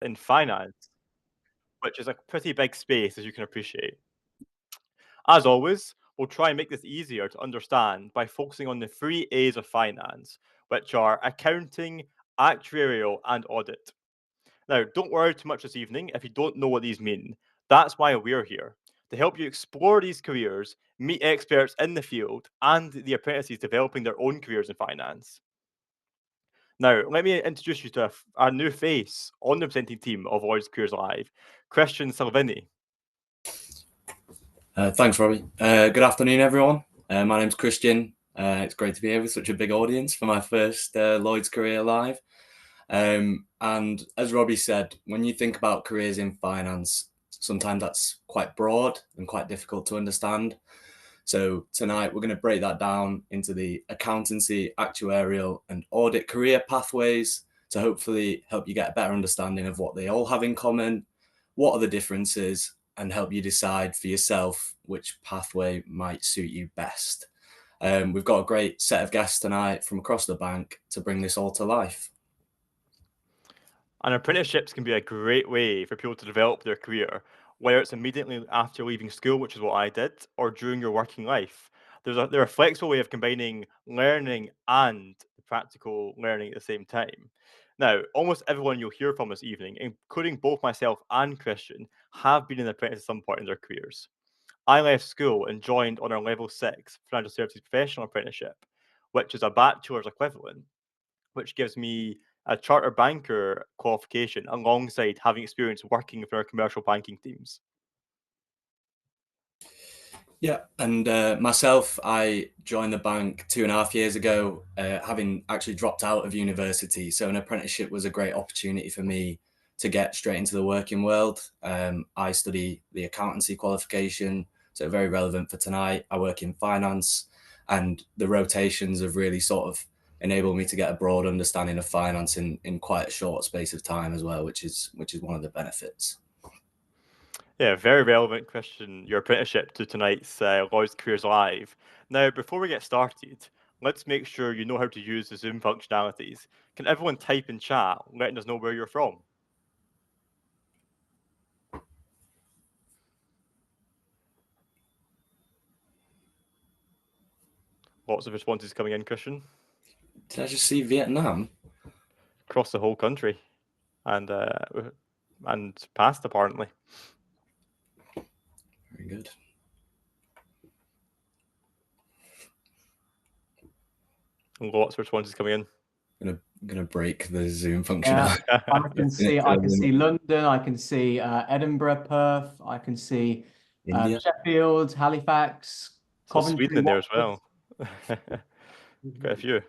in finance, which is a pretty big space, as you can appreciate. As always, we'll try and make this easier to understand by focusing on the three A's of finance, which are accounting, actuarial, and audit. Now, don't worry too much this evening if you don't know what these mean. That's why we're here, to help you explore these careers, meet experts in the field, and the apprentices developing their own careers in finance. Now, let me introduce you to a new face on the presenting team of Lloyds Careers Live, Cristian Salvini. Thanks, Robbie. Good afternoon, everyone. My name's Cristian. It's great to be here with such a big audience for my first Lloyds Career Live. And as Robbie said, when you think about careers in finance, sometimes that's quite broad and quite difficult to understand. So tonight we're going to break that down into the accountancy, actuarial, and audit career pathways to hopefully help you get a better understanding of what they all have in common, what are the differences, and help you decide for yourself which pathway might suit you best. We've got a great set of guests tonight from across the bank to bring this all to life. And apprenticeships can be a great way for people to develop their career, whether it's immediately after leaving school, which is what I did, or during your working life. They're a flexible way of combining learning and the practical learning at the same time. Now, almost everyone you'll hear from this evening, including both myself and Christian, have been an apprentice at some point in their careers. I left school and joined on our level 6 financial services professional apprenticeship, which is a bachelor's equivalent, which gives me a chartered banker qualification alongside having experience working for our commercial banking teams. Yeah, and myself, I joined the bank 2.5 years ago, having actually dropped out of university. So an apprenticeship was a great opportunity for me to get straight into the working world. I study the accountancy qualification, so very relevant for tonight. I work in finance, and the rotations have really sort of enabled me to get a broad understanding of finance in quite a short space of time as well, which is one of the benefits. Yeah, very relevant question, your apprenticeship to tonight's Lloyds Careers Live. Now, before we get started, let's make sure you know how to use the Zoom functionalities. Can everyone type in chat, letting us know where you're from? Lots of responses coming in, Christian. Did I just see Vietnam? Across the whole country, and past apparently. Very good. Lots of responses coming in. I'm gonna break the Zoom functionality. Yeah, I can see London, I can see Edinburgh, Perth, I can see India. Sheffield, Halifax, So Coventry, Sweden in there as Watford. well. Quite a few.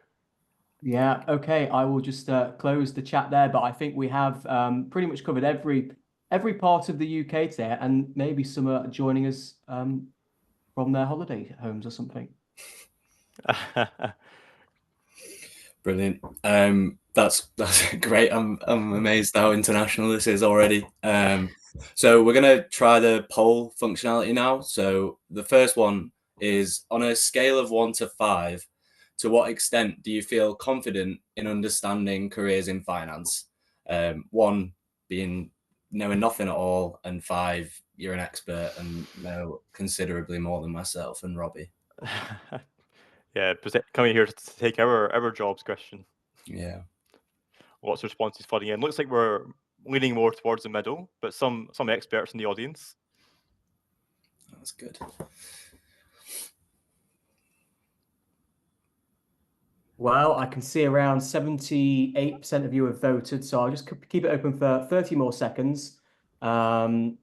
Yeah, okay. I will just close the chat there, but I think we have pretty much covered every part of the UK today, and maybe some are joining us from their holiday homes or something. Brilliant. That's great. I'm amazed how international this is already. So we're gonna try the poll functionality now. So the first one is, on a scale of 1 to 5, to what extent do you feel confident in understanding careers in finance? 1 being knowing nothing at all, and 5, you're an expert and know considerably more than myself and Robbie. Yeah, coming here to take our jobs, Christian. Yeah. Lots of responses flooding in. Looks like we're leaning more towards the middle, but some experts in the audience. That's good. Well, I can see around 78% of you have voted, so I'll just keep it open for 30 more seconds. And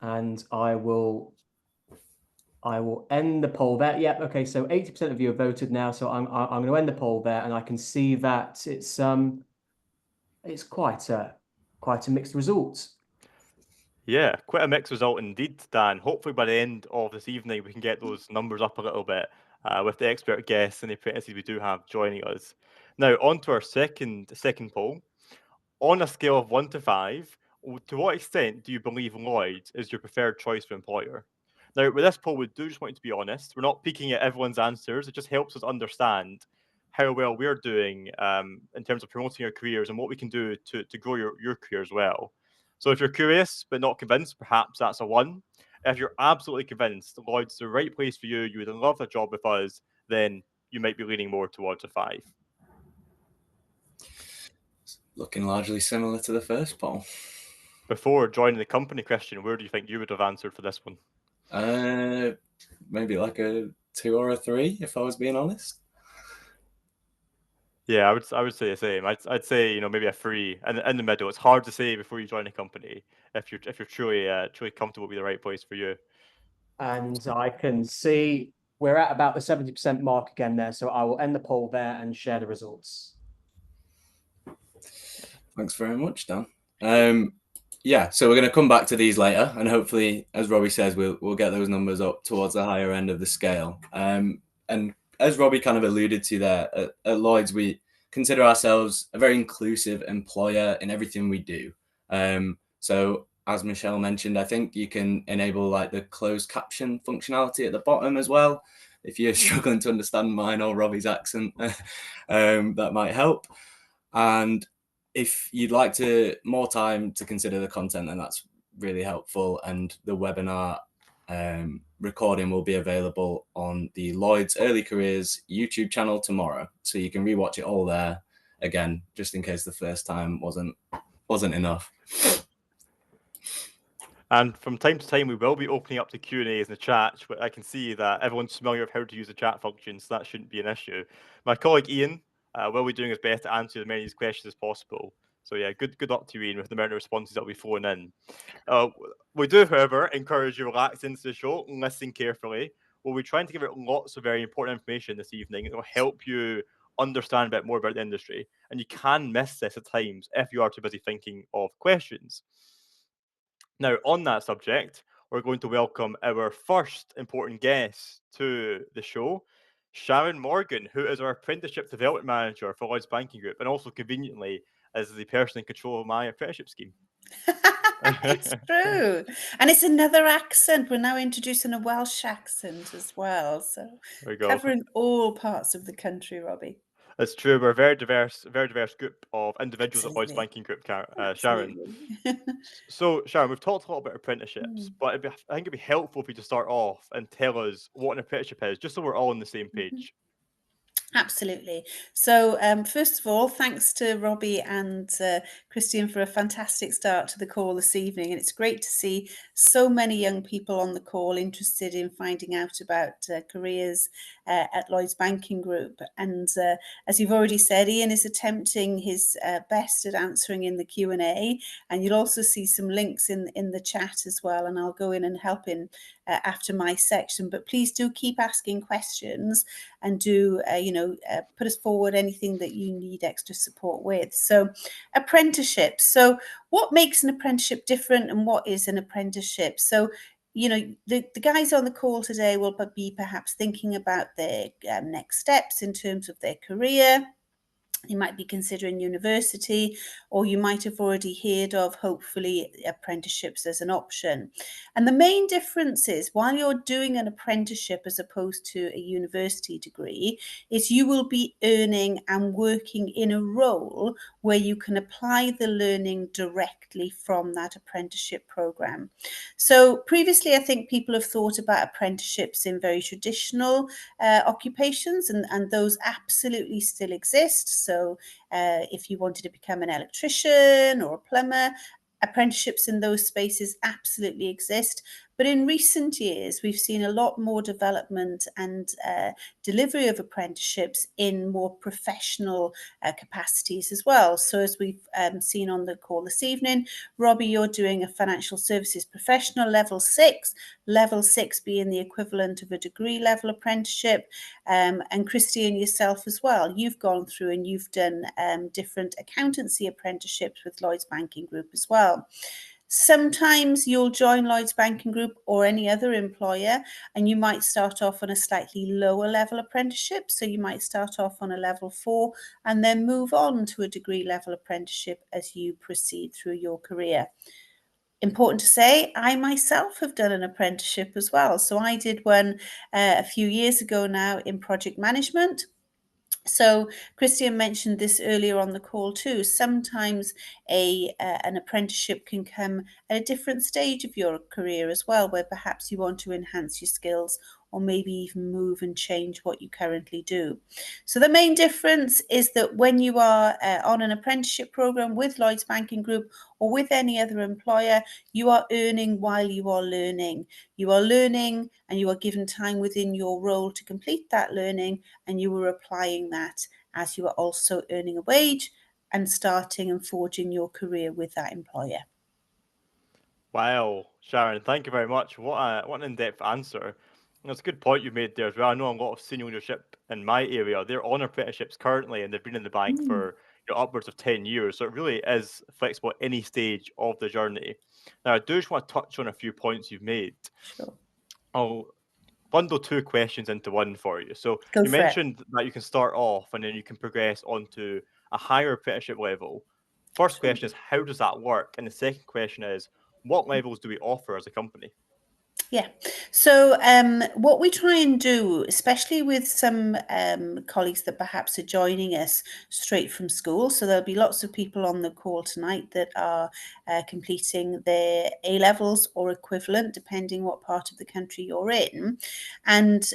I will end the poll there. Yep, okay, so 80% of you have voted now, so I'm going to end the poll there, and I can see that it's quite a mixed result. Yeah, quite a mixed result indeed, Dan. Hopefully by the end of this evening we can get those numbers up a little bit with the expert guests and the apprentices we do have joining us. Now on to our second poll. On a scale of 1 to 5, to what extent do you believe Lloyds is your preferred choice for employer? Now, with this poll, we do just want you to be honest. We're not peeking at everyone's answers. It just helps us understand how well we're doing in terms of promoting our careers and what we can do to grow your career as well. So if you're curious but not convinced, perhaps that's a 1. If you're absolutely convinced Lloyd's the right place for you, you would love a job with us, then you might be leaning more towards a 5. Looking largely similar to the first poll. Before joining the company, Cristian, where do you think you would have answered for this one? Maybe like a 2 or a 3, if I was being honest. Yeah, I would say the same. I'd say, you know, maybe a 3 and in the middle. It's hard to say before you join a company if you're truly comfortable with the right place for you. And I can see we're at about the 70% mark again there. So I will end the poll there and share the results. Thanks very much, Dan. Yeah, so we're going to come back to these later, and hopefully, as Robbie says, we'll get those numbers up towards the higher end of the scale. And as Robbie kind of alluded to there, at Lloyds, we consider ourselves a very inclusive employer in everything we do. So as Michelle mentioned, I think you can enable like the closed caption functionality at the bottom as well. If you're struggling to understand mine or Robbie's accent, that might help. And if you'd like more time to consider the content, then that's really helpful. And the webinar recording will be available on the Lloyds Early Careers YouTube channel tomorrow. So you can rewatch it all there again, just in case the first time wasn't enough. And from time to time, we will be opening up the Q&As in the chat. But I can see that everyone's familiar with how to use the chat function, so that shouldn't be an issue. My colleague Ian will be doing his best to answer as many of these questions as possible. So yeah, good luck to you, Ian, with the amount of responses that will be flowing in. We do, however, encourage you to relax into the show and listen carefully. We'll be trying to give out lots of very important information this evening that will help you understand a bit more about the industry. And you can miss this at times if you are too busy thinking of questions. Now, on that subject, we're going to welcome our first important guest to the show, Sharon Morgan, who is our Apprenticeship Development Manager for Lloyds Banking Group, and also conveniently is the person in control of my apprenticeship scheme. It's true. And it's another accent. We're now introducing a Welsh accent as well. So There we go. covering all parts of the country, Robbie. It's true. We're a very diverse group of individuals at Lloyds Absolutely. Banking Group, Sharon. So, Sharon, we've talked a lot about apprenticeships, but I think it'd be helpful if you to start off and tell us what an apprenticeship is, just so we're all on the same page. Absolutely. So first of all, thanks to Robbie and Cristian for a fantastic start to the call this evening. And it's great to see so many young people on the call interested in finding out about careers at Lloyds Banking Group. And as you've already said, Ian is attempting his best at answering in the Q&A. And you'll also see some links in the chat as well. And I'll go in and help in after my section. But please do keep asking questions and do, put us forward anything that you need extra support with. So apprenticeships. So what makes an apprenticeship different and what is an apprenticeship? So, the guys on the call today will be perhaps thinking about their next steps in terms of their career. You might be considering university, or you might have already heard of, hopefully, apprenticeships as an option. And the main difference is, while you're doing an apprenticeship as opposed to a university degree, is you will be earning and working in a role where you can apply the learning directly from that apprenticeship program. So previously, I think people have thought about apprenticeships in very traditional occupations, and those absolutely still exist. So if you wanted to become an electrician or a plumber, apprenticeships in those spaces absolutely exist. But in recent years, we've seen a lot more development and delivery of apprenticeships in more professional capacities as well. So as we've seen on the call this evening, Robbie, you're doing a financial services professional level 6 being the equivalent of a degree level apprenticeship. And Cristian, yourself as well, you've gone through and you've done different accountancy apprenticeships with Lloyds Banking Group as well. Sometimes you'll join Lloyds Banking Group or any other employer, and you might start off on a slightly lower level apprenticeship. So you might start off on a level 4 and then move on to a degree level apprenticeship as you proceed through your career. Important to say, I myself have done an apprenticeship as well. So I did one a few years ago now in project management. So Cristian mentioned this earlier on the call too. Sometimes an apprenticeship can come at a different stage of your career as well, where perhaps you want to enhance your skills or maybe even move and change what you currently do. So the main difference is that when you are on an apprenticeship program with Lloyds Banking Group or with any other employer, you are earning while you are learning. You are learning and you are given time within your role to complete that learning, and you are applying that as you are also earning a wage and starting and forging your career with that employer. Wow, Sharon, thank you very much. What an in-depth answer. That's a good point you made there as well. I know a lot of senior leadership in my area, they're on apprenticeships currently and they've been in the bank for upwards of 10 years. So it really is flexible at any stage of the journey. Now, I do just want to touch on a few points you've made. Sure. I'll bundle two questions into one for you. So Go you for it. mentioned that you can start off and then you can progress onto a higher apprenticeship level. First question is, how does that work? And the second question is, what levels do we offer as a company? Yeah. So what we try and do, especially with some colleagues that perhaps are joining us straight from school, so there'll be lots of people on the call tonight that are completing their A-levels or equivalent, depending what part of the country you're in. And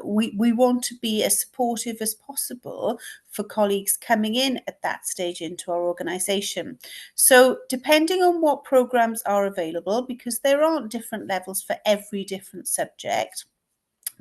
we want to be as supportive as possible for colleagues coming in at that stage into our organisation. So depending on what programs are available, because there aren't different levels for every different subject,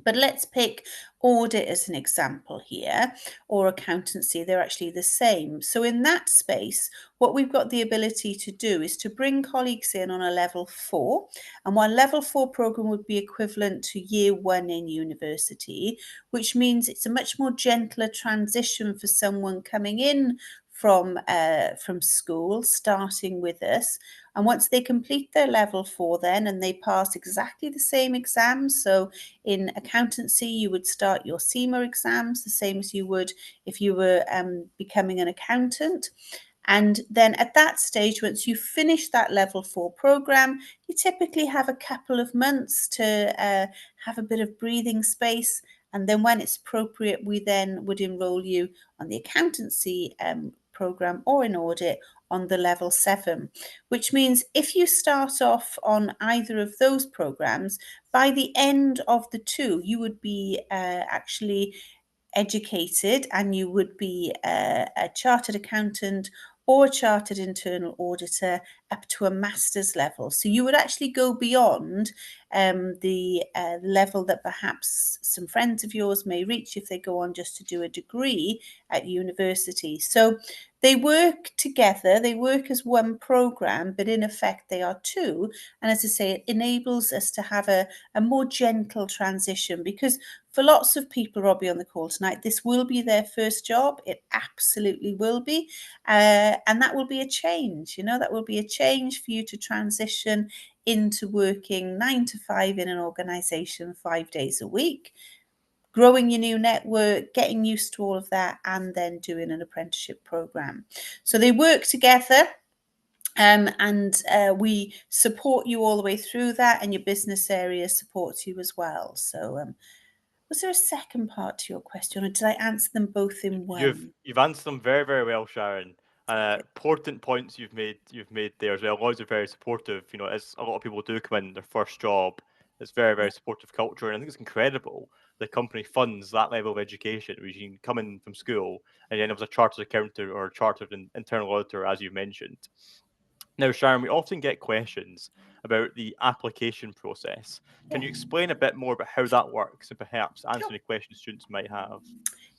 but let's pick audit as an example here, or accountancy, they're actually the same. So in that space, what we've got the ability to do is to bring colleagues in on a level 4, and one level 4 program would be equivalent to year 1 in university, which means it's a much more gentler transition for someone coming in from school, starting with us. And once they complete their level 4 then, and they pass exactly the same exams, so in accountancy, you would start your CIMA exams, the same as you would if you were becoming an accountant. And then at that stage, once you finish that level 4 program, you typically have a couple of months to have a bit of breathing space. And then when it's appropriate, we then would enroll you on the accountancy program or in audit on the level 7, which means if you start off on either of those programs, by the end of the 2, you would be actually educated and you would be a chartered accountant or a chartered internal auditor up to a master's level. So you would actually go beyond the level that perhaps some friends of yours may reach if they go on just to do a degree at university. So they work together, they work as one program, but in effect they are two. And as I say, it enables us to have a more gentle transition, because for lots of people, Robbie, on the call tonight, this will be their first job. It absolutely will be. And that will be a change, that will be a change for you to transition into working 9 to 5 in an organisation 5 days a week, growing your new network, getting used to all of that, and then doing an apprenticeship programme. So they work together. And we support you all the way through that, and your business area supports you as well. So was there a second part to your question, or did I answer them both in one? You've answered them very, very well, Sharon. Important points you've made there as well. Lloyds are very supportive. As a lot of people do come in their first job, it's very, very supportive culture, and I think it's incredible the company funds that level of education, where you can come in from school and then as a chartered accountant or a chartered internal auditor, as you mentioned. Now, Sharon, we often get questions about the application process. Can you explain a bit more about how that works and perhaps answer any questions students might have?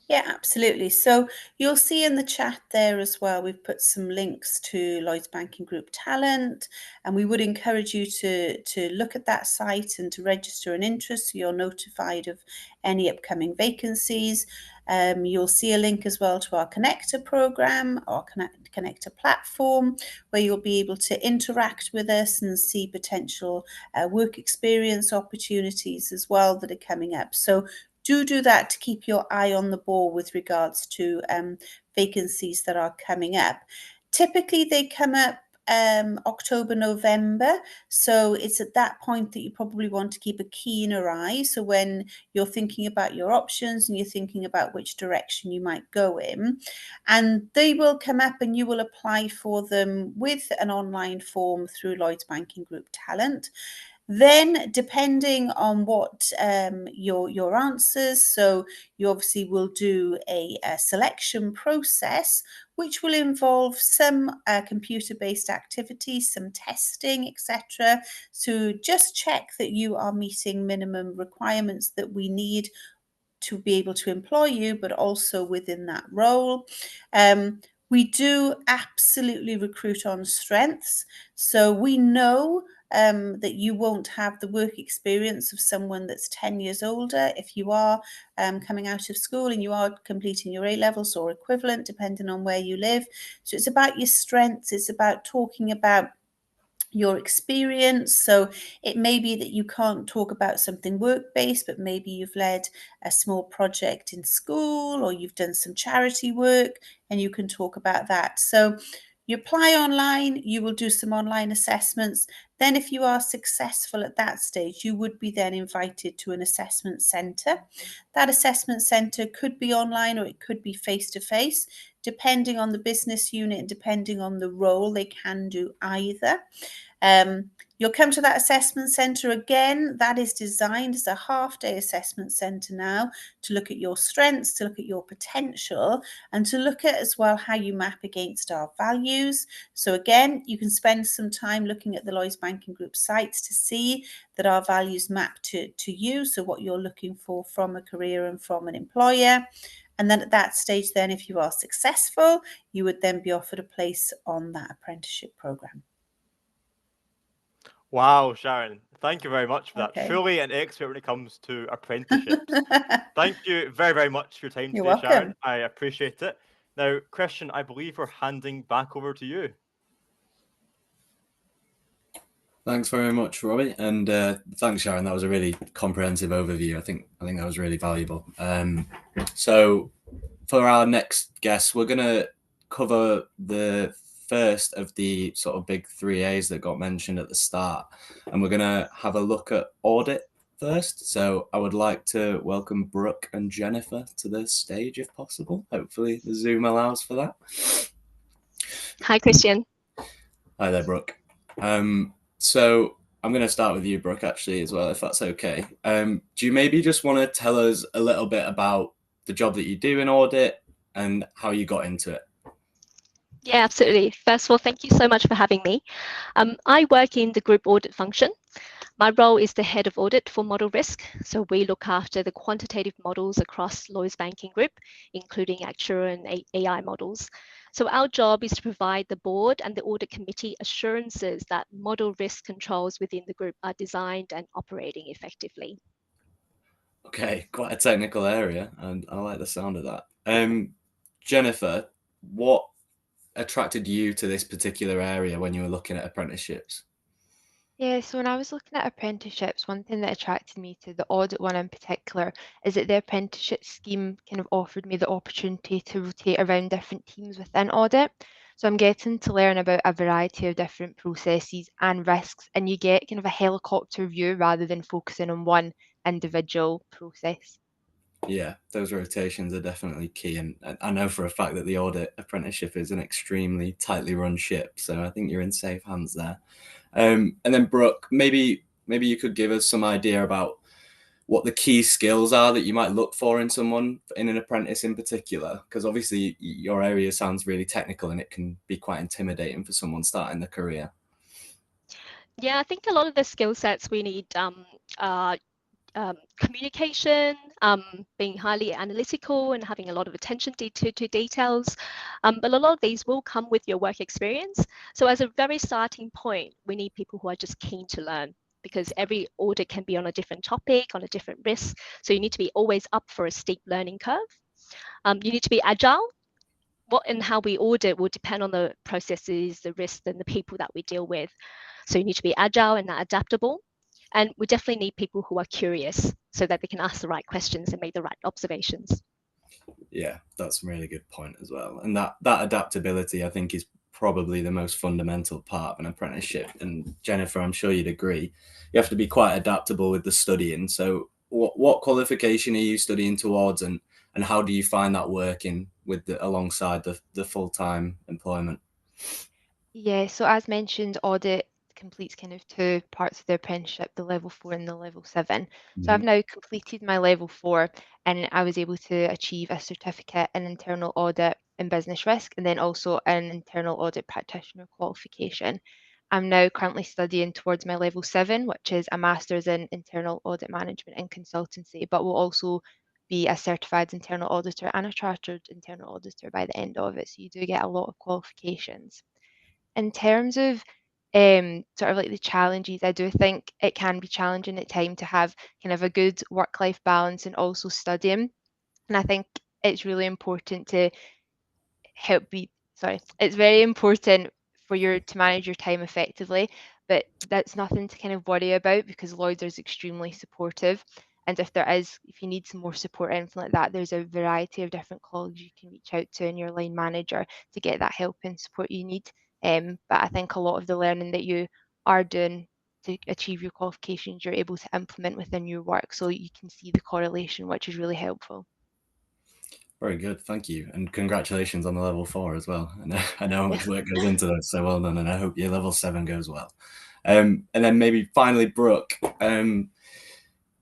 Yeah, absolutely. So you'll see in the chat there as well, we've put some links to Lloyds Banking Group Talent, and we would encourage you to look at that site and to register an interest so you're notified of any upcoming vacancies. You'll see a link as well to our Connector program, our Connector platform, where you'll be able to interact with us and see potential work experience opportunities as well that are coming up. So do that to keep your eye on the ball with regards to vacancies that are coming up. Typically, they come up October, November. So it's at that point that you probably want to keep a keener eye. So when you're thinking about your options and you're thinking about which direction you might go in, and they will come up and you will apply for them with an online form through Lloyds Banking Group Talent. Then, depending on what your answers, so you obviously will do a selection process, which will involve some computer-based activities, some testing, etc. So just check that you are meeting minimum requirements that we need to be able to employ you, but also within that role. We do absolutely recruit on strengths. So we know that you won't have the work experience of someone that's 10 years older if you are coming out of school and you are completing your A-levels or equivalent, depending on where you live. So it's about your strengths. It's about talking about your experience. So it may be that you can't talk about something work-based, but maybe you've led a small project in school or you've done some charity work and you can talk about that. So you apply online, you will do some online assessments. Then if you are successful at that stage, you would be then invited to an assessment centre. That assessment centre could be online or it could be face-to-face. Depending on the business unit and depending on the role, they can do either. You'll come to that assessment centre again. That is designed as a half-day assessment centre now to look at your strengths, to look at your potential, and to look at as well how you map against our values. So again, you can spend some time looking at the Lloyds Banking Group sites to see that our values map to you, so what you're looking for from a career and from an employer. And then at that stage, then if you are successful, you would then be offered a place on that apprenticeship programme. Wow, Sharon, thank you very much for that. Okay. Truly an expert when it comes to apprenticeships. Thank you very, very much for your time You're today, Sharon. welcome. I appreciate it. Now, Christian, I believe we're handing back over to you. Thanks very much, Robbie, and thanks, Sharon. That was a really comprehensive overview. I think that was really valuable. So, for our next guest, we're going to cover the first of the sort of big 3As that got mentioned at the start, and we're going to have a look at audit first. So, I would like to welcome Brooke and Jennifer to the stage, if possible. Hopefully, the Zoom allows for that. Hi, Christian. Hi there, Brooke. So I'm going to start with you, Brooke, actually, as well, if that's okay. Do you maybe just want to tell us a little bit about the job that you do in audit and how you got into it? Yeah, absolutely. First of all, thank you so much for having me. I work in the group audit function. My role is the head of audit for model risk. So we look after the quantitative models across Lloyds Banking Group, including actuarial and AI models. So our job is to provide the board and the audit committee assurances that model risk controls within the group are designed and operating effectively. Okay, quite a technical area, and I like the sound of that. Jennifer, what attracted you to this particular area when you were looking at apprenticeships? Yeah, so when I was looking at apprenticeships, one thing that attracted me to the audit one in particular is that the apprenticeship scheme kind of offered me the opportunity to rotate around different teams within audit. So I'm getting to learn about a variety of different processes and risks, and you get kind of a helicopter view rather than focusing on one individual process. Yeah, those rotations are definitely key, and I know for a fact that the audit apprenticeship is an extremely tightly run ship, so I think you're in safe hands there. And then Brooke, maybe you could give us some idea about what the key skills are that you might look for in someone, in an apprentice in particular, because obviously your area sounds really technical and it can be quite intimidating for someone starting their career. Yeah, I think a lot of the skill sets we need are communication, being highly analytical and having a lot of attention to details. But a lot of these will come with your work experience. So as a very starting point, we need people who are just keen to learn, because every audit can be on a different topic, on a different risk. So you need to be always up for a steep learning curve. You need to be agile. What and how we audit will depend on the processes, the risks, and the people that we deal with. So you need to be agile and adaptable. And we definitely need people who are curious so that they can ask the right questions and make the right observations. Yeah, that's a really good point as well. And that adaptability, I think, is probably the most fundamental part of an apprenticeship. And Jennifer, I'm sure you'd agree, you have to be quite adaptable with the studying. So what qualification are you studying towards, and how do you find that working with alongside the full-time employment? Yeah, so as mentioned, Audit completes kind of two parts of the apprenticeship, the level 4 and the level 7. So I've now completed my level 4, and I was able to achieve a certificate in internal audit and business risk, and then also an internal audit practitioner qualification. I'm now currently studying towards my level 7, which is a master's in internal audit management and consultancy, but will also be a certified internal auditor and a chartered internal auditor by the end of it. So you do get a lot of qualifications. In terms of sort of like the challenges, I do think it can be challenging at times to have kind of a good work-life balance and also studying. And I think it's really important to it's very important for you to manage your time effectively, but that's nothing to kind of worry about because Lloyds is extremely supportive. And if you need some more support or anything like that, there's a variety of different colleagues you can reach out to and your line manager to get that help and support you need. But I think a lot of the learning that you are doing to achieve your qualifications, you're able to implement within your work, so you can see the correlation, which is really helpful. Very good, thank you, and congratulations on the level 4 as well. I know how much work goes into that, so well done, and I hope your level 7 goes well. And then maybe finally, Brooke,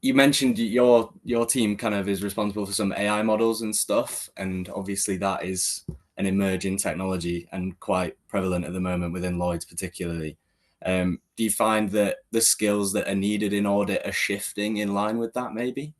you mentioned your team kind of is responsible for some AI models and stuff, and obviously that is an emerging technology and quite prevalent at the moment within Lloyds particularly. Do you find that the skills that are needed in audit are shifting in line with that maybe?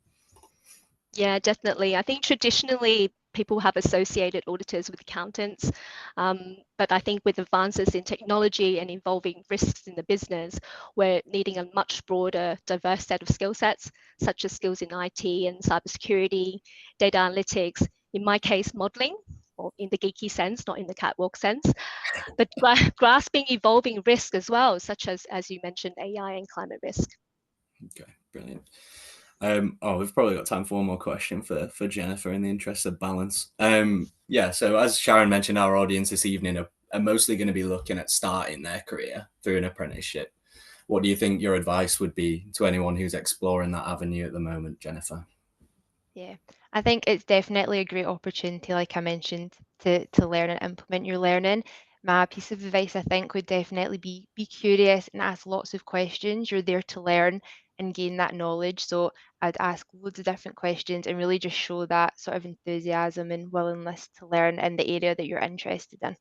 Yeah, definitely. I think traditionally people have associated auditors with accountants, but I think with advances in technology and involving risks in the business, we're needing a much broader, diverse set of skill sets, such as skills in IT and cybersecurity, data analytics, in my case, modeling, or in the geeky sense, not in the catwalk sense, but grasping evolving risk as well, such as you mentioned, AI and climate risk. Okay, brilliant. We've probably got time for one more question for Jennifer in the interest of balance. Yeah, so as Sharon mentioned, our audience this evening are mostly going to be looking at starting their career through an apprenticeship. What do you think your advice would be to anyone who's exploring that avenue at the moment, Jennifer? Yeah, I think it's definitely a great opportunity, like I mentioned, to learn and implement your learning. My piece of advice, I think, would definitely be curious and ask lots of questions. You're there to learn and gain that knowledge. So I'd ask loads of different questions and really just show that sort of enthusiasm and willingness to learn in the area that you're interested in.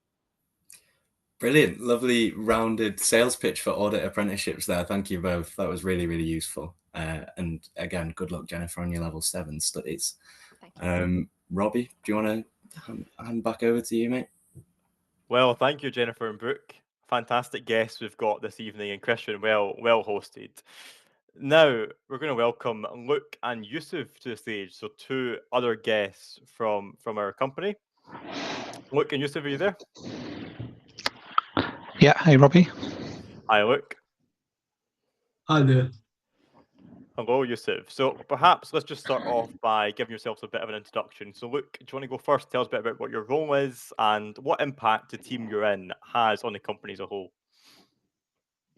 Brilliant. Lovely rounded sales pitch for audit apprenticeships there. Thank you both. That was really, really useful. And again, good luck, Jennifer, on your level 7 studies. Thank you. Robbie, do you want to hand back over to you, mate? Well, thank you, Jennifer and Brooke. Fantastic guests we've got this evening, and Cristian, well hosted. Now we're going to welcome Luke and Yusuf to the stage. So 2 other guests from our company. Luke and Yusuf, are you there? Yeah. Hey, Robbie. Hi, Luke. Hi there. Hello, Yusuf. So perhaps let's just start off by giving yourselves a bit of an introduction. So Luke, do you want to go first? Tell us a bit about what your role is and what impact the team you're in has on the company as a whole.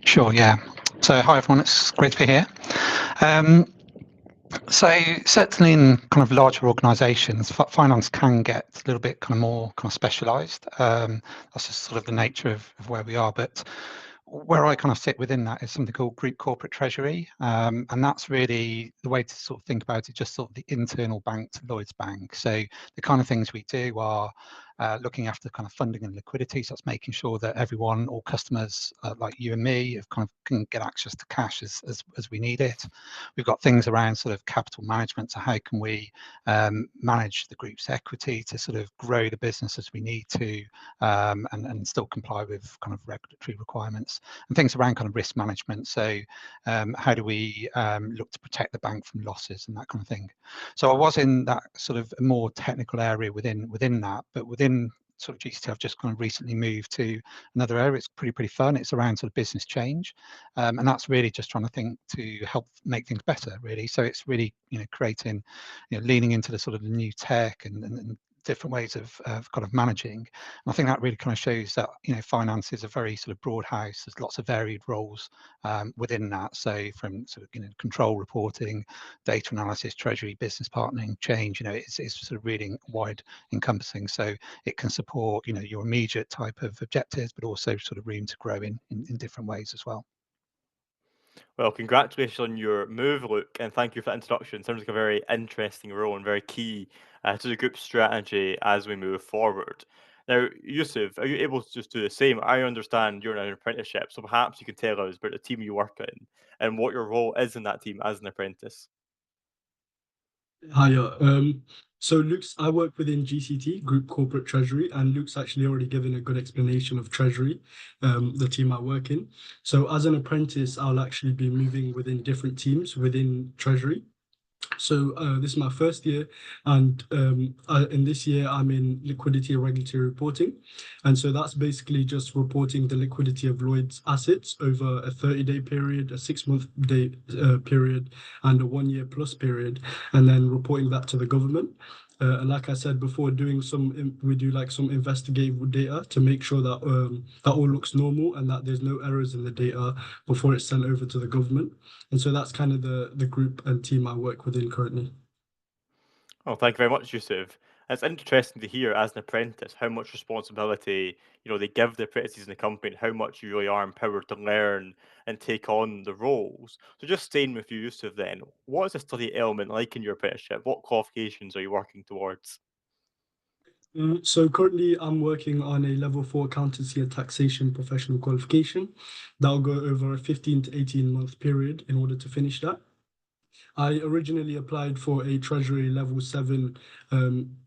Sure, yeah. So hi, everyone. It's great to be here. So certainly in kind of larger organisations, finance can get a little bit kind of more kind of specialised. That's just sort of the nature of where we are. But where I kind of sit within that is something called Group Corporate Treasury, and that's really the way to sort of think about it, just sort of the internal bank to Lloyds Bank. So the kind of things we do are looking after kind of funding and liquidity, so that's making sure that everyone, all customers like you and me, can get access to cash as we need it. We've got things around sort of capital management, so how can we manage the group's equity to sort of grow the business as we need to, and still comply with kind of regulatory requirements, and things around kind of risk management. So how do we look to protect the bank from losses and that kind of thing. So I was in that sort of more technical area within that, but within sort of GCT, I've just kind of recently moved to another area. It's pretty fun. It's around sort of business change, and that's really just trying to think to help make things better, really. So it's really, creating, leaning into the sort of the new tech and different ways of kind of managing. And I think that really kind of shows that, you know, finance is a very sort of broad house. There's lots of varied roles within that. So from sort of, you know, control reporting, data analysis, treasury, business partnering, change, you know, it's sort of really wide encompassing. So it can support, you know, your immediate type of objectives, but also sort of room to grow in different ways as well. Well, congratulations on your move, Luke, and thank you for that introduction. Sounds like a very interesting role and very key to the group's strategy as we move forward. Now, Yusuf, are you able to just do the same? I understand you're in an apprenticeship, so perhaps you can tell us about the team you work in and what your role is in that team as an apprentice. Hiya. So I work within GCT, Group Corporate Treasury, and Luke's actually already given a good explanation of Treasury, the team I work in. So as an apprentice, I'll actually be moving within different teams within Treasury. So this is my first year, and in this year I'm in liquidity and regulatory reporting, and so that's basically just reporting the liquidity of Lloyd's assets over a 30-day period, a 6-month day period, and a 1-year plus period, and then reporting that to the government. And like I said before, we do like some investigative data to make sure that that all looks normal and that there's no errors in the data before it's sent over to the government. And so that's kind of the group and team I work within currently. Oh, thank you very much, Yusuf. It's interesting to hear as an apprentice how much responsibility they give the apprentices in the company and how much you really are empowered to learn and take on the roles. So just staying with you, Yusuf, then, what is the study element like in your apprenticeship? What qualifications are you working towards? So currently I'm working on a level 4 accountancy and taxation professional qualification. That'll go over a 15 to 18-month period in order to finish that. I originally applied for a Treasury level 7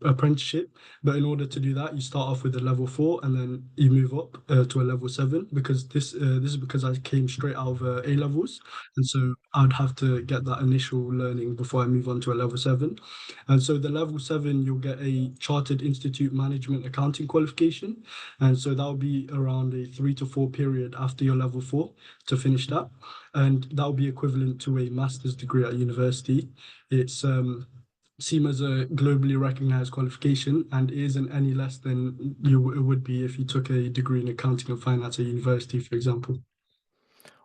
apprenticeship, but in order to do that, you start off with a level 4 and then you move up to a level 7 because this is because I came straight out of A levels, and so I'd have to get that initial learning before I move on to a level 7. And so the level 7, you'll get a Chartered Institute Management Accounting qualification, and so that'll be around a 3 to 4 period after your level 4 to finish that, and that will be equivalent to a master's degree at university. It's seen as a globally recognized qualification and isn't any less than it would be if you took a degree in accounting and finance at university, for example.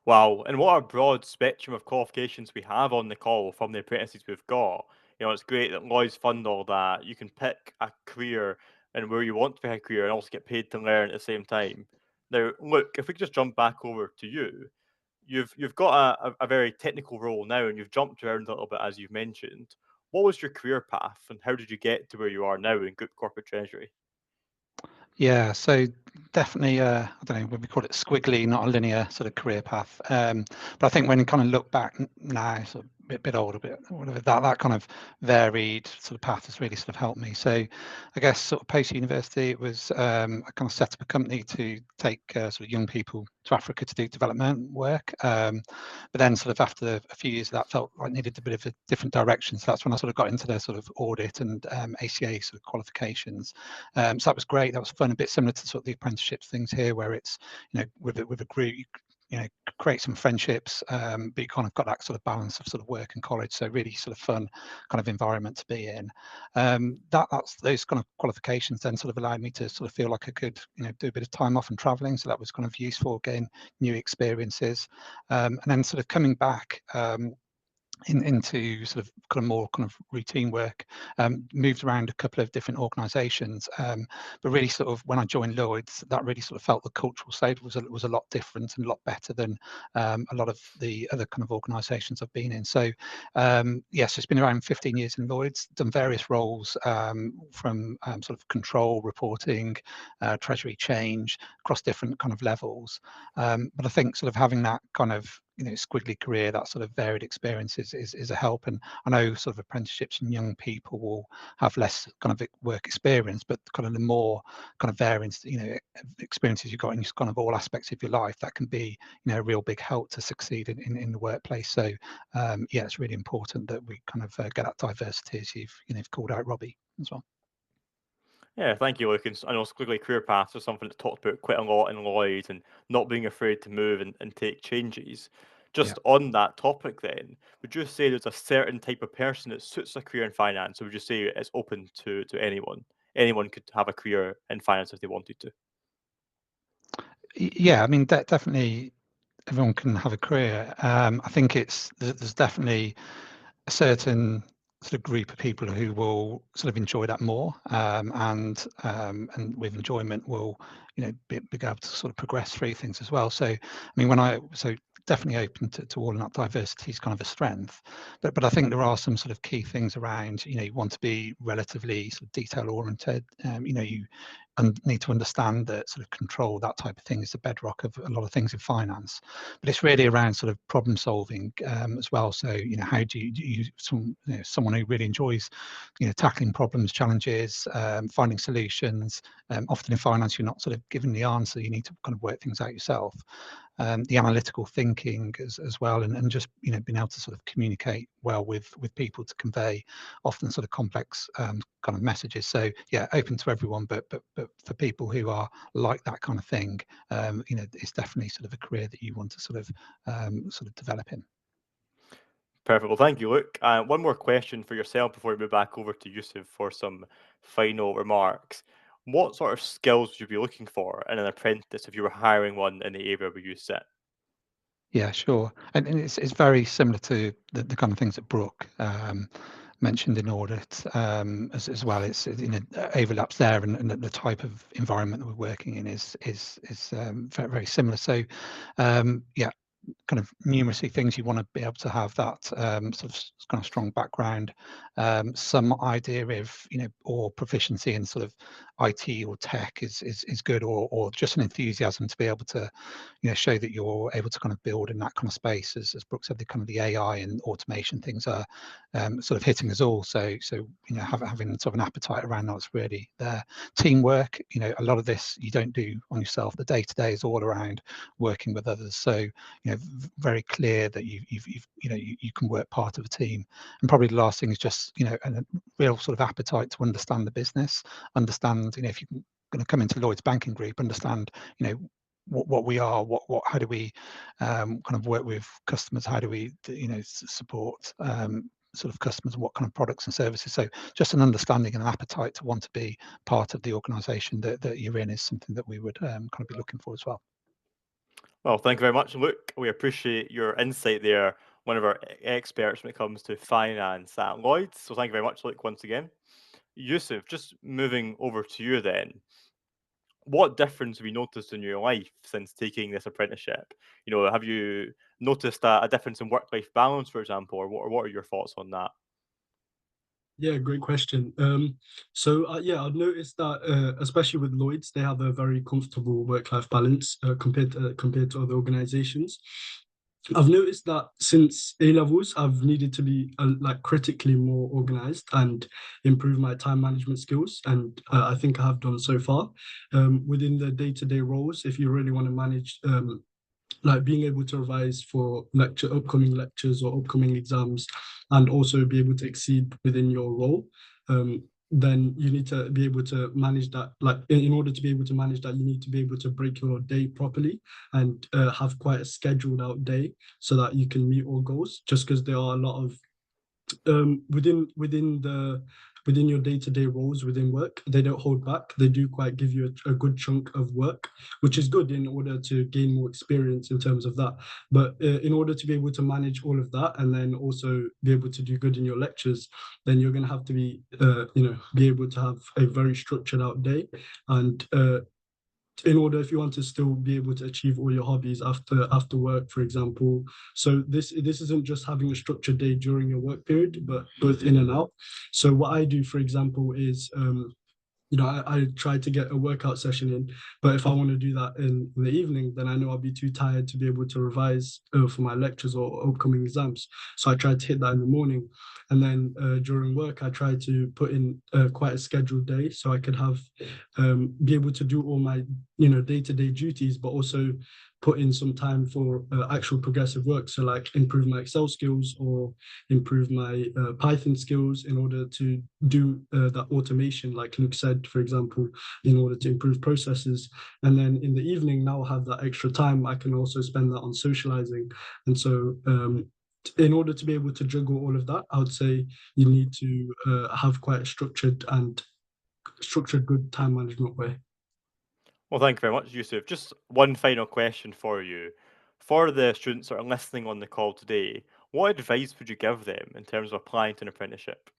Wow, and what a broad spectrum of qualifications we have on the call from the apprentices we've got. It's great that Lloyds fund all that. You can pick a career and where you want to pick a career and also get paid to learn at the same time. Now, look, if we could just jump back over to you, you've got a very technical role now and you've jumped around a little bit as you've mentioned. What was your career path and how did you get to where you are now in group corporate treasury? Yeah, so definitely, I don't know, we call it squiggly, not a linear sort of career path. But I think when you kind of look back now, sort of bit older, whatever, that kind of varied sort of path has really sort of helped me. So I guess sort of post university, it was I kind of set up a company to take sort of young people to Africa to do development work. But then sort of after a few years, that felt like needed a bit of a different direction. So that's when I sort of got into the sort of audit and ACA sort of qualifications. So that was great. That was fun. A bit similar to sort of the apprenticeships things here, where it's with a group, create some friendships, but you kind of got that sort of balance of sort of work and college. So really sort of fun kind of environment to be in. That's those kind of qualifications then sort of allowed me to sort of feel like I could do a bit of time off and traveling. So that was kind of useful, gain new experiences, and then sort of coming back. Into sort of kind of more kind of routine work, moved around a couple of different organisations, but really sort of when I joined Lloyds, that really sort of felt the cultural side was a lot different and a lot better than a lot of the other kind of organisations I've been in. So yes, it's been around 15 years in Lloyds, done various roles from sort of control, reporting, treasury change across different kind of levels. But I think sort of having that kind of squiggly career, that sort of varied experience is a help. And I know sort of apprenticeships and young people will have less kind of work experience, but kind of the more kind of varied experiences you've got in kind of all aspects of your life, that can be a real big help to succeed in the workplace. So yeah, it's really important that we kind of get that diversity, as you've called out, Robbie, as well. Yeah, thank you, Luke. And I know squiggly career paths are something that's talked about quite a lot in Lloyd and not being afraid to move and take changes. Just on that topic then, would you say there's a certain type of person that suits a career in finance, or would you say it's open to anyone? anyone could have a career in finance if they wanted to? Yeah, I mean, definitely everyone can have a career. I think there's definitely a certain sort of group of people who will sort of enjoy that more, and with enjoyment will, be able to sort of progress through things as well. So I mean, so definitely open to all, and that diversity is kind of a strength, but I think there are some sort of key things around, you want to be relatively sort of detail oriented. You need to understand that sort of control, that type of thing, is the bedrock of a lot of things in finance. But it's really around sort of problem solving as well. So how do you someone who really enjoys tackling problems, challenges, finding solutions. Often in finance, you're not sort of given the answer, you need to kind of work things out yourself. The analytical thinking as well, and just being able to sort of communicate well with people to convey often sort of complex kind of messages. So yeah, open to everyone, but for people who are like that kind of thing, it's definitely sort of a career that you want to sort of develop in. Perfect. Well, thank you, Luke. One more question for yourself before we move back over to Yusuf for some final remarks. What sort of skills would you be looking for in an apprentice if you were hiring one in the area where you sit? Yeah, sure. And it's very similar to the kind of things that Brooke mentioned in Audit as well. It's overlaps there, and the type of environment that we're working in is very, very similar. So yeah, kind of numeracy things. You want to be able to have that sort of kind of strong background, some idea of or proficiency in sort of IT or tech is good, or just an enthusiasm to be able to show that you're able to kind of build in that kind of space. As Brooke said, the kind of the AI and automation things are sort of hitting us all. So having sort of an appetite around that's really there. Teamwork, a lot of this you don't do on yourself. The day to day is all around working with others. So very clear that you can work part of a team. And probably the last thing is just a real sort of appetite to understand the business, understand if you're going to come into Lloyds banking group, understand what we are, how do we kind of work with customers, how do we support sort of customers, what kind of products and services. So just an understanding and an appetite to want to be part of the organisation that you're in is something that we would kind of be looking for as well. Well, thank you very much, Luke. We appreciate your insight there, one of our experts when it comes to finance at Lloyds. So thank you very much, Luke, once again. Yusuf, just moving over to you then. What difference have you noticed in your life since taking this apprenticeship? Have you noticed a difference in work-life balance, for example, or what are your thoughts on that? Yeah, great question. Yeah, I've noticed that especially with Lloyds, they have a very comfortable work-life balance compared to other organizations. I've noticed that since A levels, I've needed to be like critically more organized and improve my time management skills, and I think I have done so far. Within the day-to-day roles, if you really want to manage like being able to revise for upcoming lectures or upcoming exams, and also be able to exceed within your role, then you need to be able to manage that. Like in order to be able to manage that, you need to be able to break your day properly and have quite a scheduled out day so that you can meet all goals. Just because there are a lot of within your day-to-day roles within work, they don't hold back. They do quite give you a good chunk of work, which is good in order to gain more experience in terms of that. But in order to be able to manage all of that and then also be able to do good in your lectures, then you're going to have to be be able to have a very structured out day. And in order, if you want to still be able to achieve all your hobbies after work, for example. So this isn't just having a structured day during your work period, but both in and out. So what I do, for example, is I try to get a workout session in, but if I want to do that in the evening, then I know I'll be too tired to be able to revise for my lectures or upcoming exams. So I try to hit that in the morning. And then during work, I try to put in quite a scheduled day so I could have be able to do all my day-to-day duties, but also put in some time for actual progressive work. So like improve my Excel skills or improve my Python skills in order to do that automation, like Luke said, for example, in order to improve processes. And then in the evening, now I have that extra time, I can also spend that on socializing. And so in order to be able to juggle all of that, I would say you need to have quite a structured and structured, good time management way. Well, thank you very much, Yusuf. Just one final question for you. For the students that are listening on the call today, what advice would you give them in terms of applying to an apprenticeship?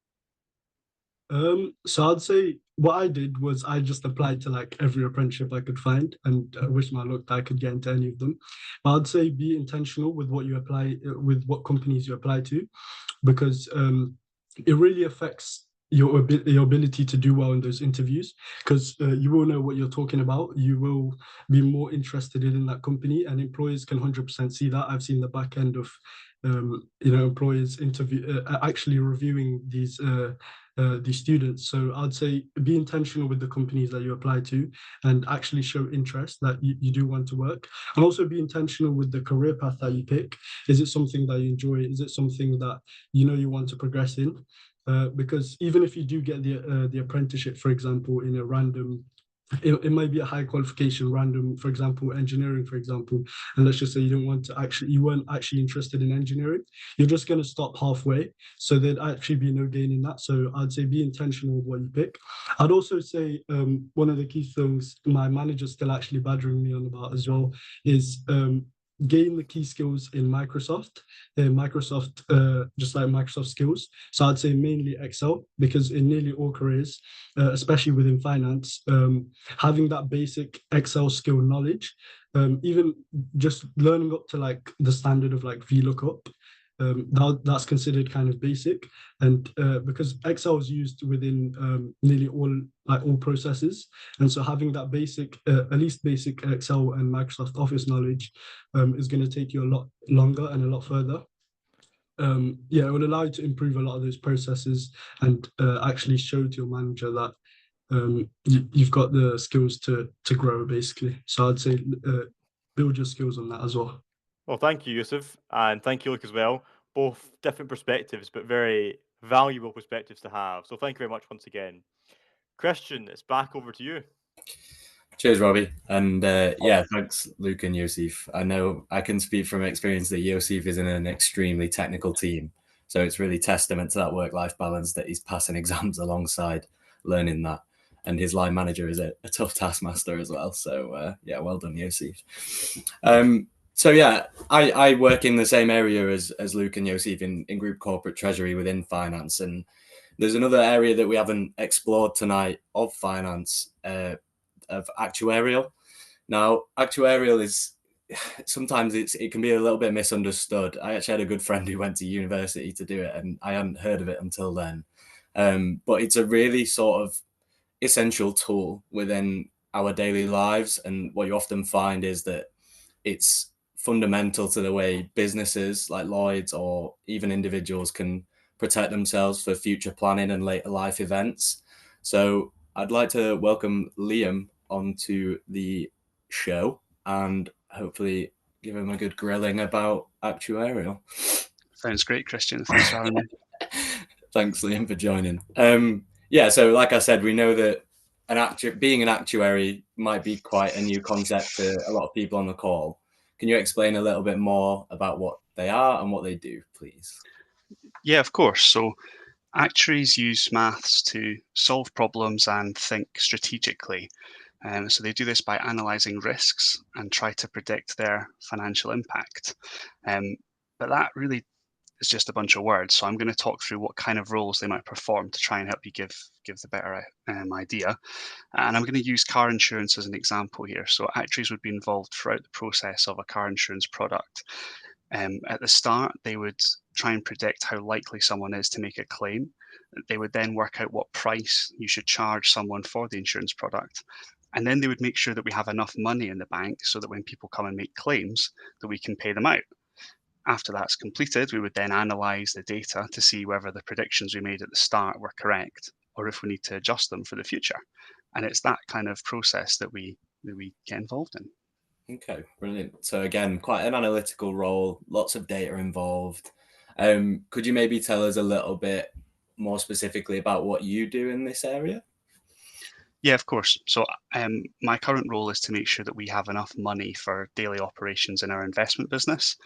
So I'd say what I did was I just applied to like every apprenticeship I could find, and I wish my luck that I could get into any of them. But I'd say be intentional with what you apply, with what companies you apply to, because it really affects your ability to do well in those interviews, because you will know what you're talking about. You will be more interested in that company, and employers can 100% see that. I've seen the back end of employers actually reviewing these students. So I'd say be intentional with the companies that you apply to and actually show interest that you do want to work, and also be intentional with the career path that you pick. Is it something that you enjoy? Is it something that you want to progress in? Because even if you do get the apprenticeship, for example, in a random, it might be a high qualification random, for example, engineering, for example, and let's just say you weren't actually interested in engineering, you're just going to stop halfway. So there'd actually be no gain in that. So I'd say be intentional with what you pick. I'd also say one of the key things my manager's still actually badgering me on about as well is gain the key skills in Microsoft, just like Microsoft skills. So I'd say mainly Excel, because in nearly all careers, especially within finance, having that basic Excel skill knowledge, even just learning up to like the standard of like VLOOKUP, that's considered kind of basic. And because Excel is used within nearly all processes, and so having that basic, at least basic Excel and Microsoft Office knowledge is going to take you a lot longer and a lot further. It will allow you to improve a lot of those processes and actually show to your manager that you've got the skills to grow, basically. So I'd say build your skills on that as well. Well, thank you, Yusuf, and thank you, Luke, as well. Both different perspectives, but very valuable perspectives to have. So thank you very much once again. Cristian, it's back over to you. Cheers, Robbie. And thanks, Luke and Yusuf. I know I can speak from experience that Yusuf is in an extremely technical team. So it's really testament to that work-life balance that he's passing exams alongside learning that. And his line manager is a tough taskmaster as well. So well done, Yusuf. I work in the same area as Luke and Yusuf in group corporate treasury within finance. And there's another area that we haven't explored tonight of finance, of actuarial. Now, actuarial is sometimes it can be a little bit misunderstood. I actually had a good friend who went to university to do it, and I hadn't heard of it until then. But it's a really sort of essential tool within our daily lives, and what you often find is that it's fundamental to the way businesses like Lloyds or even individuals can protect themselves for future planning and later life events. So I'd like to welcome Liam onto the show and hopefully give him a good grilling about actuarial. Sounds great, Cristian. Thanks for having me. Thanks, Liam, for joining. So like I said, we know that being an actuary might be quite a new concept to a lot of people on the call. Can you explain a little bit more about what they are and what they do, please? Yeah, of course. So actuaries use maths to solve problems and think strategically. So they do this by analysing risks and try to predict their financial impact. But that really is just a bunch of words. So I'm going to talk through what kind of roles they might perform to try and help you give the better idea. And I'm going to use car insurance as an example here. So actuaries would be involved throughout the process of a car insurance product. At the start, they would try and predict how likely someone is to make a claim. They would then work out what price you should charge someone for the insurance product. And then they would make sure that we have enough money in the bank so that when people come and make claims, that we can pay them out. After that's completed, we would then analyze the data to see whether the predictions we made at the start were correct or if we need to adjust them for the future. And it's that kind of process that we get involved in. Okay, brilliant. So again, quite an analytical role, lots of data involved. Could you maybe tell us a little bit more specifically about what you do in this area? Yeah, of course. So my current role is to make sure that we have enough money for daily operations in our investment business.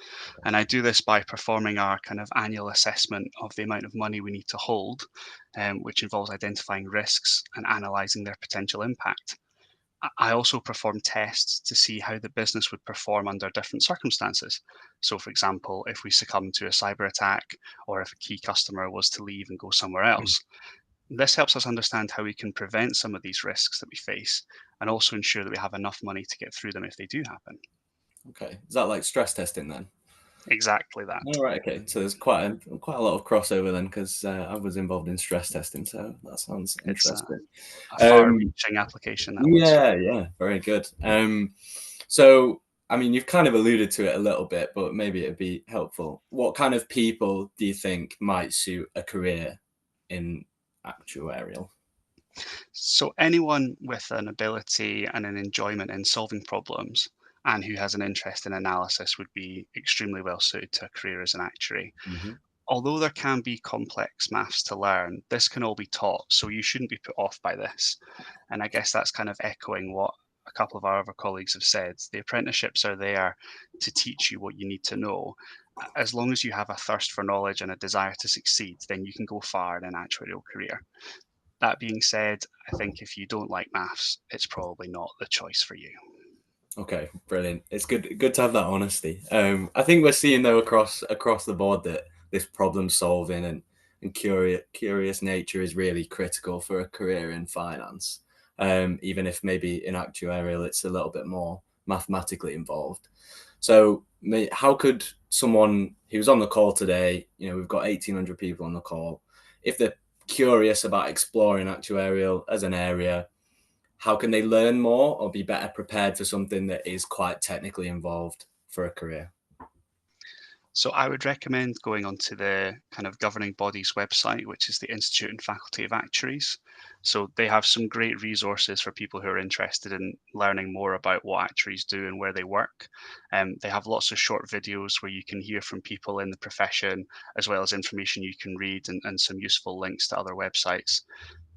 And I do this by performing our kind of annual assessment of the amount of money we need to hold, which involves identifying risks and analysing their potential impact. I also perform tests to see how the business would perform under different circumstances. So, for example, if we succumb to a cyber attack or if a key customer was to leave and go somewhere else. This helps us understand how we can prevent some of these risks that we face and also ensure that we have enough money to get through them if they do happen. Okay, is that like stress testing then? Exactly that. All right, okay. So there's quite a lot of crossover then, because I was involved in stress testing, so that sounds interesting. It's a far-reaching application. That yeah, very good. So I mean, you've kind of alluded to it a little bit, but maybe it'd be helpful. What kind of people do you think might suit a career in actuarial? So anyone with an ability and an enjoyment in solving problems and who has an interest in analysis would be extremely well suited to a career as an actuary. Although there can be complex maths to learn, this can all be taught, so you shouldn't be put off by this. And I guess that's kind of echoing what a couple of our other colleagues have said. The apprenticeships are there to teach you what you need to know. As long as you have a thirst for knowledge and a desire to succeed, then you can go far in an actuarial career. That being said, I think if you don't like maths, it's probably not the choice for you. Okay, brilliant. It's good to have that honesty. I think we're seeing though across the board that this problem solving and curious nature is really critical for a career in finance. Even if maybe in actuarial it's a little bit more mathematically involved. So how could someone who's on the call today, we've got 1,800 people on the call, if they're curious about exploring actuarial as an area, how can they learn more or be better prepared for something that is quite technically involved for a career? So I would recommend going onto the kind of governing body's website, which is the Institute and Faculty of Actuaries. So they have some great resources for people who are interested in learning more about what actuaries do and where they work. They have lots of short videos where you can hear from people in the profession, as well as information you can read and some useful links to other websites.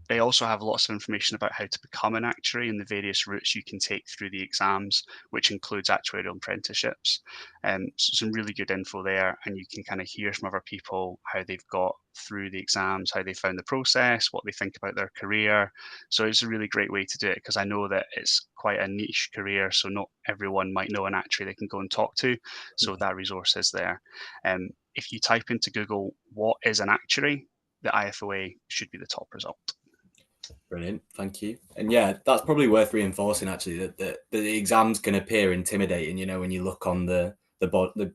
They also have lots of information about how to become an actuary and the various routes you can take through the exams, which includes actuarial apprenticeships. So some really good info there, and you can kind of hear from other people how they've got through the exams, how they found the process, what they think about their career. So it's a really great way to do it, because I know that it's quite a niche career, so not everyone might know an actuary they can go and talk to. So that resource is there. If you type into Google, what is an actuary, the IFOA should be the top result. Brilliant, thank you. And yeah, that's probably worth reinforcing actually, that the exams can appear intimidating, when you look on the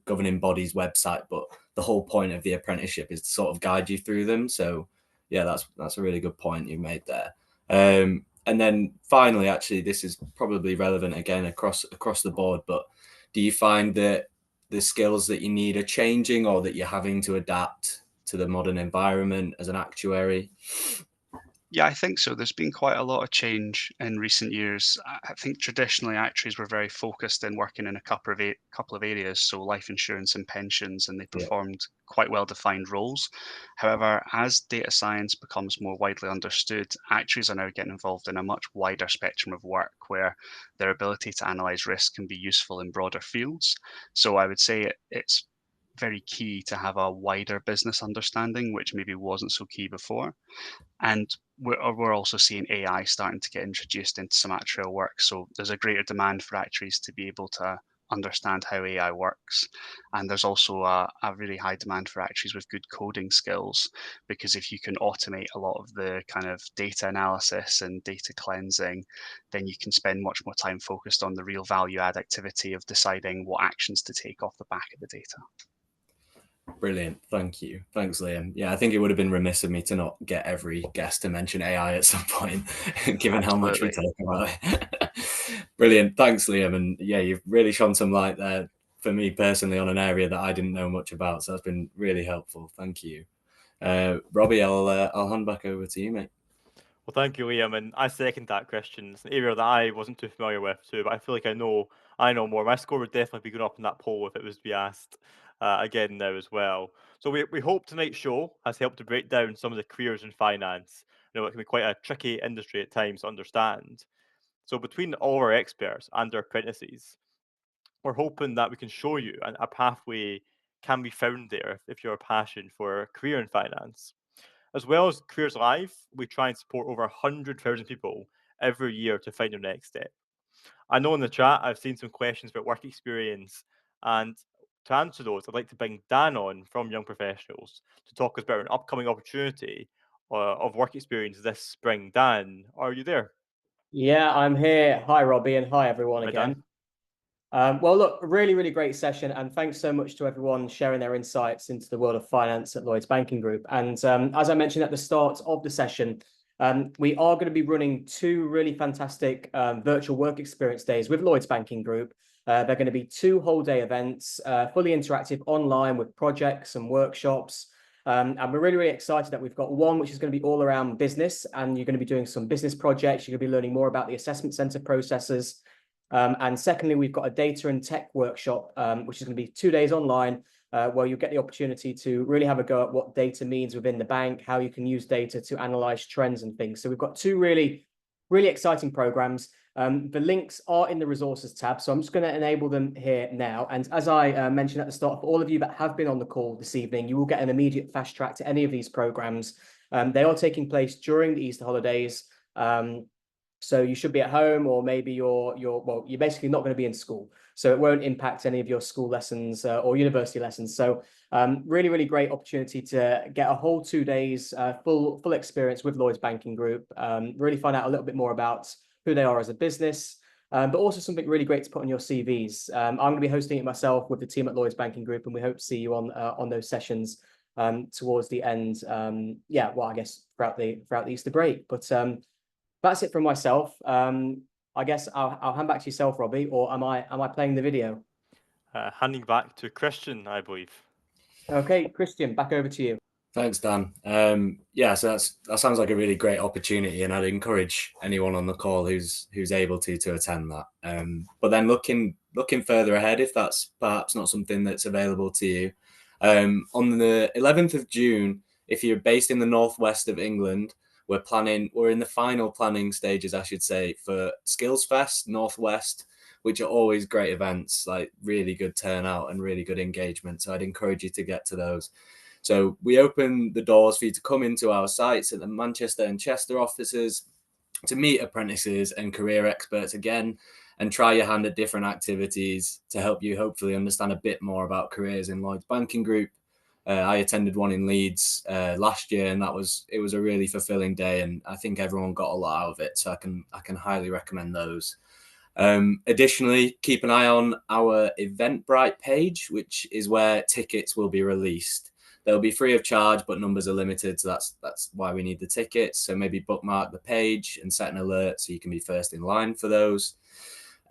governing body's website, but the whole point of the apprenticeship is to sort of guide you through them. So yeah, that's a really good point you made there. And then finally, actually, this is probably relevant again across the board, but do you find that the skills that you need are changing, or that you're having to adapt to the modern environment as an actuary? Yeah, I think so. There's been quite a lot of change in recent years. I think traditionally actuaries were very focused in working in a couple of areas, so life insurance and pensions, and they performed quite well-defined roles. However, as data science becomes more widely understood, actuaries are now getting involved in a much wider spectrum of work where their ability to analyze risk can be useful in broader fields. So I would say it's very key to have a wider business understanding, which maybe wasn't so key before. And we're also seeing AI starting to get introduced into some actuarial work. So there's a greater demand for actuaries to be able to understand how AI works. And there's also a really high demand for actuaries with good coding skills, because if you can automate a lot of the kind of data analysis and data cleansing, then you can spend much more time focused on the real value add activity of deciding what actions to take off the back of the data. Brilliant. Thank you. Thanks, Liam. Yeah, I think it would have been remiss of me to not get every guest to mention AI at some point, given how much we talk about it. Brilliant. Thanks, Liam. And yeah, you've really shone some light there for me personally on an area that I didn't know much about. So that's been really helpful. Thank you. Robbie, I'll hand back over to you, mate. Well, thank you, Liam, and I second that, Christian. It's an area that I wasn't too familiar with too, but I feel like I know more. My score would definitely be going up in that poll if it was to be asked again now as well. So we hope tonight's show has helped to break down some of the careers in finance, it can be quite a tricky industry at times to understand. So between all our experts and our apprentices, we're hoping that we can show you a pathway can be found there if you're a passion for a career in finance. As well as Careers Live, we try and support over 100,000 people every year to find their next step. I know in the chat I've seen some questions about work experience, and to answer those, I'd like to bring Dan on from Young Professionals to talk about an upcoming opportunity of work experience this spring. Dan, are you there? Yeah, I'm here. Hi, Robbie, and hi, everyone Hi, again. Dan. Well, look, really, really great session, and thanks so much to everyone sharing their insights into the world of finance at Lloyds Banking Group. And as I mentioned at the start of the session, we are going to be running 2 really fantastic virtual work experience days with Lloyds Banking Group. They're going to be 2 whole-day events, fully interactive online with projects and workshops. And we're really, really excited that we've got one which is going to be all around business, and you're going to be doing some business projects. You're going to be learning more about the assessment center processes. And secondly, we've got a data and tech workshop, which is going to be 2 days online, where you'll get the opportunity to really have a go at what data means within the bank, how you can use data to analyze trends and things. So we've got 2 really, really exciting programs. The links are in the resources tab, so I'm just going to enable them here now. And as I mentioned at the start, for all of you that have been on the call this evening, you will get an immediate fast track to any of these programs. They are taking place during the Easter holidays. So you should be at home, or maybe you're basically not going to be in school. So it won't impact any of your school lessons or university lessons. So really, really great opportunity to get a whole 2 days full experience with Lloyds Banking Group, really find out a little bit more about who they are as a business, but also something really great to put on your CVs. I'm going to be hosting it myself with the team at Lloyds Banking Group, and we hope to see you on those sessions towards the end. I guess throughout the Easter break. But that's it from myself. I guess I'll hand back to yourself, Robbie, or am I playing the video? Handing back to Cristian, I believe. Okay, Cristian, back over to you. Thanks, Dan. So that sounds like a really great opportunity, and I'd encourage anyone on the call who's able to attend that. But then looking further ahead, if that's perhaps not something that's available to you, on the 11th of June, if you're based in the northwest of England, we're in the final planning stages, I should say, for Skills Fest Northwest, which are always great events, like really good turnout and really good engagement. So I'd encourage you to get to those. So we open the doors for you to come into our sites at the Manchester and Chester offices to meet apprentices and career experts again, and try your hand at different activities to help you hopefully understand a bit more about careers in Lloyds Banking Group. I attended one in Leeds last year, and it was a really fulfilling day, and I think everyone got a lot out of it. So I can highly recommend those. Additionally, keep an eye on our Eventbrite page, which is where tickets will be released. They'll be free of charge, but numbers are limited, so that's why we need the tickets. So maybe bookmark the page and set an alert so you can be first in line for those.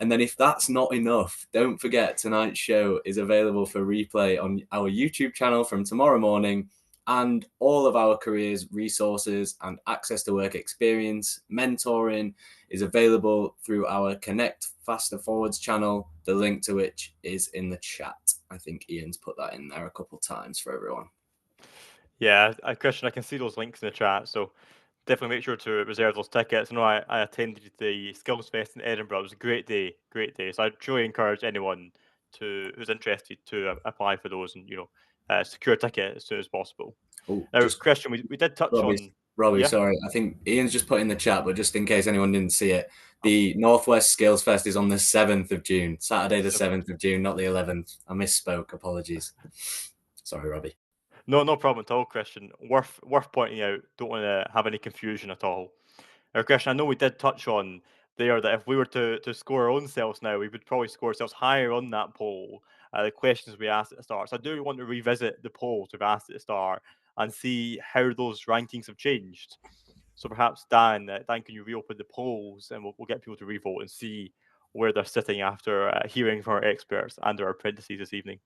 And then if that's not enough, don't forget tonight's show is available for replay on our YouTube channel from tomorrow morning, and all of our careers resources and access to work experience mentoring is available through our Connect Faster Forwards channel, the link to which is in the chat. I think Ian's put that in there a couple of times for everyone. Yeah, Cristian, I can see those links in the chat, so definitely make sure to reserve those tickets. I know I attended the Skills Fest in Edinburgh. It was a great day. So I'd truly encourage anyone who's interested to apply for those and secure a ticket as soon as possible. Oh, Now, Cristian, we did touch on. Robbie, Yeah? sorry, I think Ian's just put in the chat, but just in case anyone didn't see it, the Northwest Skills Fest is on the 7th of June, Saturday the 7th of June, not the 11th. I misspoke. Apologies. Sorry, Robbie. No problem at all, Cristian. Worth pointing out. Don't want to have any confusion at all. Now, Cristian, I know we did touch on there that if we were to score our own selves now, we would probably score ourselves higher on that poll. The questions we asked at the start. So I do want to revisit the polls we've asked at the start and see how those rankings have changed. So perhaps Dan, can you reopen the polls and we'll get people to revote and see where they're sitting after hearing from our experts and our apprentices this evening.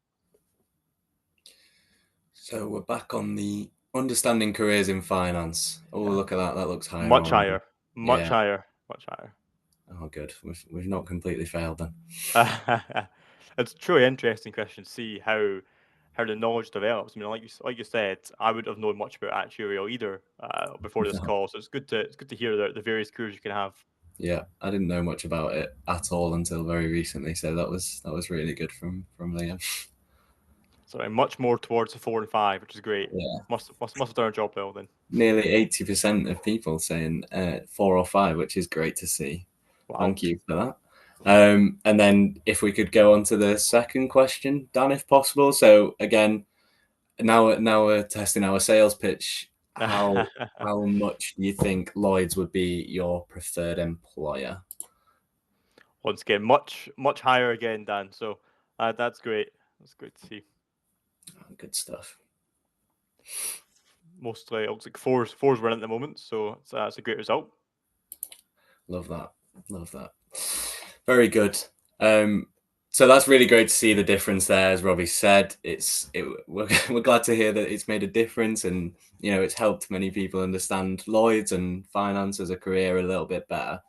So we're back on the understanding careers in finance. Oh, look at that. That looks higher. Much higher. Much higher. Oh, good. We've not completely failed then. It's truly interesting, Cristian, to see how how the knowledge develops. I mean, like you said, I wouldn't have known much about actuarial either before this call. So it's good to hear the various careers you can have. Yeah, I didn't know much about it at all until very recently. So that was really good from Liam. So much more towards the 4 and 5, which is great. Yeah, must have done our job well then. Nearly 80% of people saying 4 or 5, which is great to see. Wow. Thank you for that. And then if we could go on to the second question, Dan, if possible. So again, now we're testing our sales pitch. How much do you think Lloyds would be your preferred employer? Once again, much higher again, Dan. So that's great. That's great to see. Good stuff. Mostly, it looks like fours were in at the moment, so it's a great result. Love that. Very good. So that's really great to see the difference there. As Robbie said, we're glad to hear that it's made a difference, and it's helped many people understand Lloyds and finance as a career a little bit better.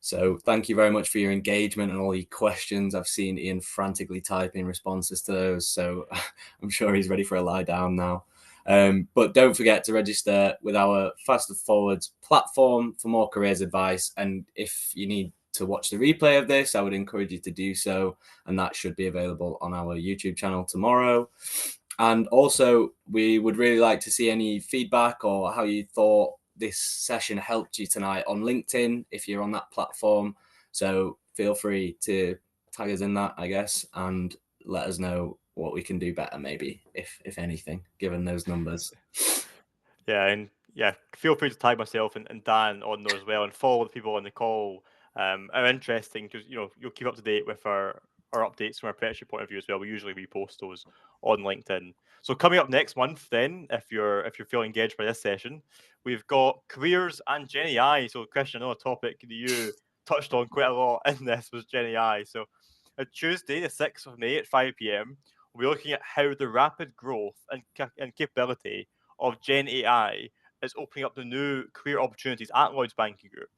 So thank you very much for your engagement and all your questions. I've seen Ian frantically typing responses to those, so I'm sure he's ready for a lie down now. But don't forget to register with our Faster Forwards platform for more careers advice. And if you need to watch the replay of this, I would encourage you to do so. And that should be available on our YouTube channel tomorrow. And also, we would really like to see any feedback or how you thought this session helped you tonight on LinkedIn, if you're on that platform. So feel free to tag us in that, I guess, and let us know what we can do better, maybe, if anything, given those numbers. Yeah, feel free to tag myself and Dan on there as well, and follow the people on the call. Are interesting because you'll keep up to date with our updates from our apprenticeship point of view as well. We usually repost those on LinkedIn. So coming up next month, then, if you're feeling engaged by this session, we've got careers and Gen AI. So Cristian, another topic that you touched on quite a lot in this was Gen AI. So Tuesday, the 6th of May at 5 p.m, we'll be looking at how the rapid growth and capability of Gen AI is opening up the new career opportunities at Lloyds Banking Group,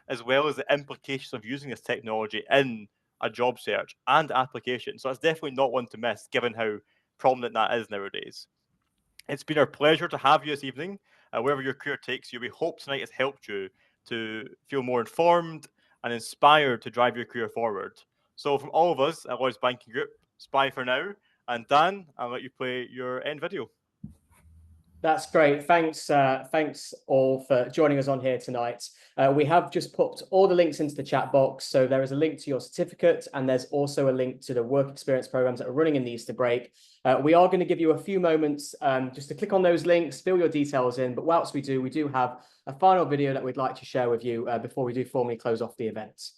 as well as the implications of using this technology in a job search and application. So that's definitely not one to miss, given how prominent that is nowadays. It's been our pleasure to have you this evening. Wherever your career takes you, we hope tonight has helped you to feel more informed and inspired to drive your career forward. So from all of us at Lloyds Banking Group, it's bye for now. And Dan, I'll let you play your end video. That's great. Thanks all for joining us on here tonight. We have just put all the links into the chat box. So there is a link to your certificate, and there's also a link to the work experience programs that are running in the Easter break. We are going to give you a few moments just to click on those links, fill your details in. But whilst we do have a final video that we'd like to share with you before we do formally close off the event.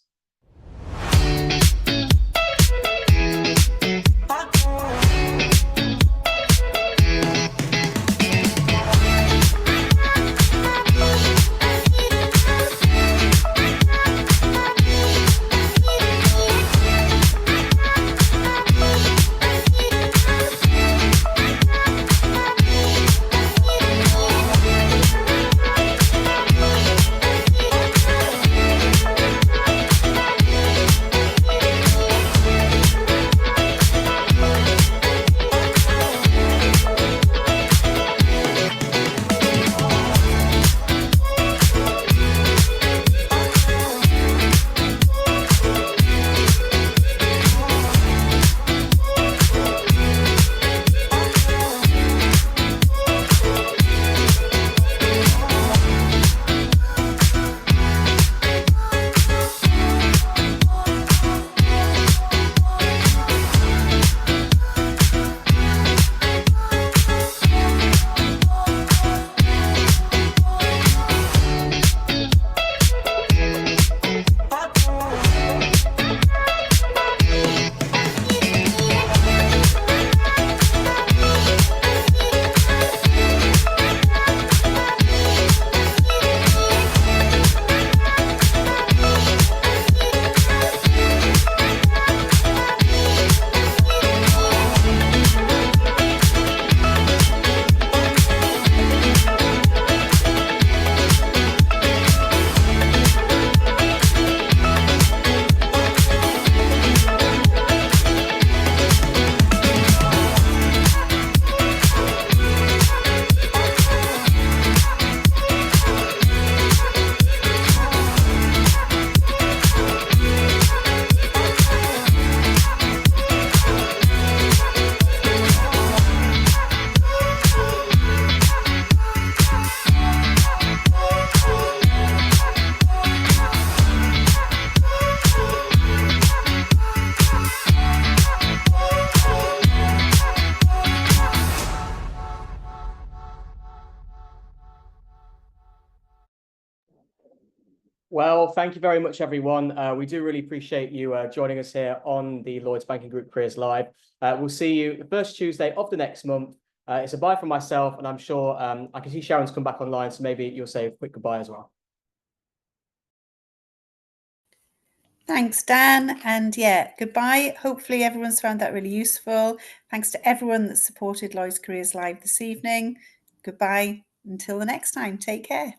Well, thank you very much, everyone. We do really appreciate you joining us here on the Lloyds Banking Group Careers Live. We'll see you the first Tuesday of the next month. It's a bye from myself, and I'm sure I can see Sharon's come back online, so maybe you'll say a quick goodbye as well. Thanks, Dan. And yeah, goodbye. Hopefully everyone's found that really useful. Thanks to everyone that supported Lloyds Careers Live this evening. Goodbye. Until the next time, take care.